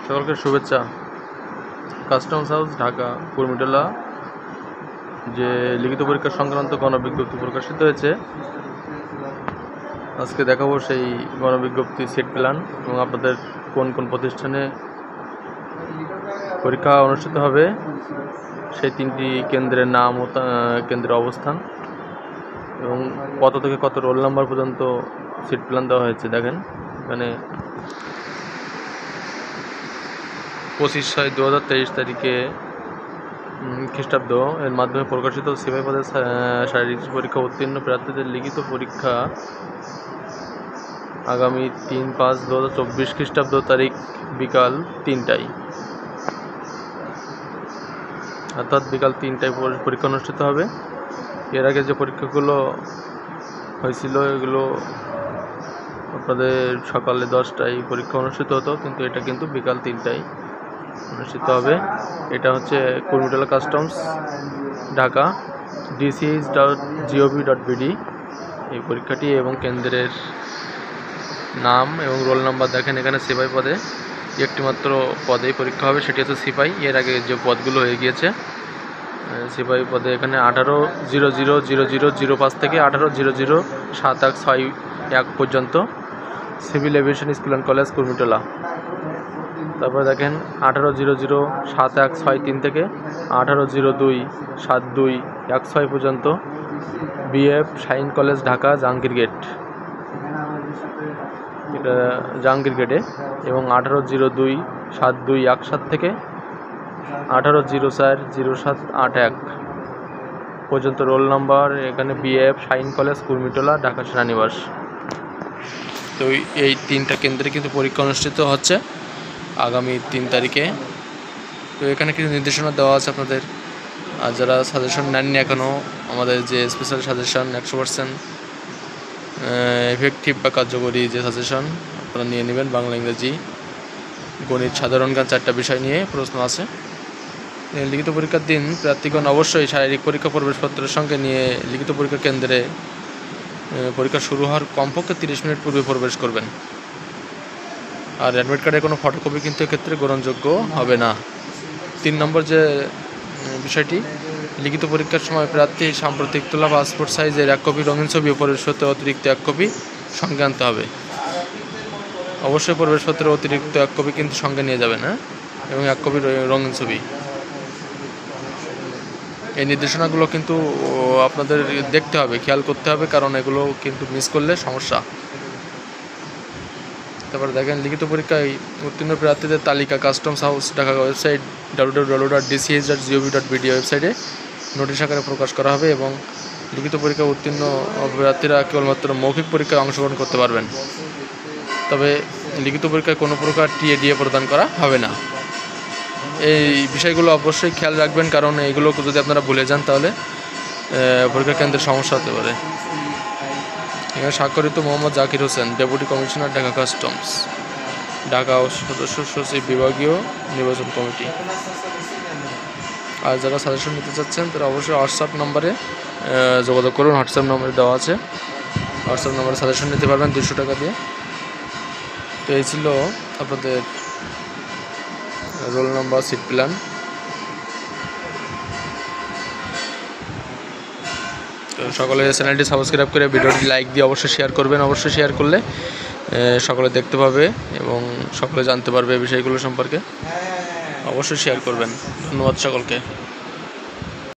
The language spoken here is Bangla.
সকলকে শুভেচ্ছা। কাস্টমস হাউস, ঢাকা, কুর্মিটোলা যে লিখিত পরীক্ষা সংক্রান্ত গণবিজ্ঞপ্তি প্রকাশিত হয়েছে, আজকে দেখাবো সেই গণবিজ্ঞপ্তি সেট প্ল্যান এবং আপনাদের কোন কোন প্রতিষ্ঠানে পরীক্ষা অনুষ্ঠিত হবে সেই 3টি কেন্দ্রের নাম ও কেন্দ্রের অবস্থান এবং কত থেকে কত রোল নাম্বার পর্যন্ত সিট প্ল্যান দেওয়া হয়েছে। দেখেন এখানে 25/6/2023 তারিখে খ্রিস্টাব্দ এর মাধ্যমে প্রকাশিত সিপাহী পদের শারীরিক পরীক্ষা উত্তীর্ণ প্রার্থীদের লিখিত পরীক্ষা আগামী 3/5/2024 খ্রিস্টাব্দ তারিখ বিকাল 3টায়, অর্থাৎ বিকাল 3টায় পরীক্ষা অনুষ্ঠিত হবে। এর আগে যে পরীক্ষাগুলো হয়েছিল এগুলো আপনাদের সকালে 10টায় পরীক্ষা অনুষ্ঠিত হতো, কিন্তু এটা কিন্তু বিকাল 3টায় অনুষ্ঠিত হবে। এটা হচ্ছে কুর্মিটোলা কাস্টমস, ঢাকা, dch.gov.bd এই পরীক্ষাটি এবং কেন্দ্রের নাম এবং রোল নাম্বার দেখেন। এখানে সিপাহী পদে একটিমাত্র পদেই পরীক্ষা হবে, সেটি হচ্ছে সিপাহী। এর আগে যে পদগুলো হয়ে গিয়েছে সিপাহী পদে এখানে 18000005 থেকে 18007161 পর্যন্ত, civil aviation school and college Kurmitola. তারপরে দেখেন 18007163 থেকে 18027216 পর্যন্ত, BF Shaheen college, Dhaka, Jahangir gate, এটা জাহাঙ্গীর গেটে, এবং 18027217 থেকে 18040781 পর্যন্ত রোল নাম্বার এখানে বিএফ শাইন কলেজ কুর্মিটোলা, ঢাকা সেনানিবাস। তো এই 3টা কেন্দ্রে কিন্তু পরীক্ষা অনুষ্ঠিত হচ্ছে আগামী 3 তারিখে। তো এখানে কিছু নির্দেশনা দেওয়া আছে আপনাদের, আর যারা সাজেশন নেননি এখনও, আমাদের যে স্পেশাল সাজেশন 100% এফেক্টিভ বা কার্যকরী যে সাজেশন আপনারা নিয়ে নেবেন। বাংলা, ইংরেজি, গণিত, সাধারণ জ্ঞান 4টা বিষয় নিয়ে প্রশ্ন আছে। লিখিত পরীক্ষার দিন প্রার্থীগণ অবশ্যই শারীরিক পরীক্ষা প্রবেশপত্রের সঙ্গে নিয়ে লিখিত পরীক্ষা কেন্দ্রে পরীক্ষা শুরু হওয়ার কমপক্ষে 30 মিনিট পূর্বে প্রবেশ করবেন। আর অ্যাডমিট কার্ডের কোনো ফটোকপি কিন্তু এক্ষেত্রে গ্রহণযোগ্য হবে না। 3 নম্বর যে বিষয়টি, লিখিত পরীক্ষার সময় প্রার্থী সাম্প্রতিক তোলা পাসপোর্ট সাইজের 1 কপি রঙিন ছবি ও প্রবেশপত্রের অতিরিক্ত 1 কপি সঙ্গে আনতে হবে। অবশ্যই প্রবেশপত্রের অতিরিক্ত 1 কপি কিন্তু সঙ্গে নিয়ে যাবেন, এবং 1 কপি রঙিন ছবি। এই নির্দেশনাগুলো কিন্তু আপনাদের দেখতে হবে, খেয়াল করতে হবে, কারণ এগুলো কিন্তু মিস করলে সমস্যা। তারপরে দেখেন লিখিত পরীক্ষায় উত্তীর্ণ প্রার্থীদের তালিকা customs house, Dhaka website www.dch.gov.bd ওয়েবসাইটে নোটিশ আকারে প্রকাশ করা হবে, এবং লিখিত পরীক্ষায় উত্তীর্ণ প্রার্থীরা কেবলমাত্র মৌখিক পরীক্ষায় অংশগ্রহণ করতে পারবেন। তবে লিখিত পরীক্ষায় কোনো প্রকার টিএডিএ প্রদান করা হবে না। এই বিষয়গুলো অবশ্যই খেয়াল রাখবেন, কারণ এইগুলো যদি আপনারা ভুলে যান তাহলে পরীক্ষা কেন্দ্রের সমস্যা হতে পারে। এখানে স্বাক্ষরিত Mohammad Zakir Hossain, deputy commissioner, Dhaka customs, Dhaka, ও সদস্য সচিব, বিভাগীয় নির্বাচন কমিটি। আর যারা সাজেশন নিতে চাচ্ছেন তারা অবশ্যই হোয়াটসঅ্যাপ নম্বরে যোগাযোগ করুন। হোয়াটসঅ্যাপ নম্বরে দেওয়া আছে, হোয়াটসঅ্যাপ নম্বরে সাজেশন নিতে পারবেন 200 টাকা দিয়ে। তো এই ছিল আপনাদের রোল নাম্বার, সিট প্ল্যান। তো সকলে চ্যানেলটি সাবস্ক্রাইব করে ভিডিওটি লাইক দিয়ে অবশ্যই শেয়ার করবেন। অবশ্যই শেয়ার করলে সকলে দেখতে পাবে এবং সকলে জানতে পারবে বিষয়গুলো সম্পর্কে। অবশ্যই শেয়ার করবেন। ধন্যবাদ সকলকে।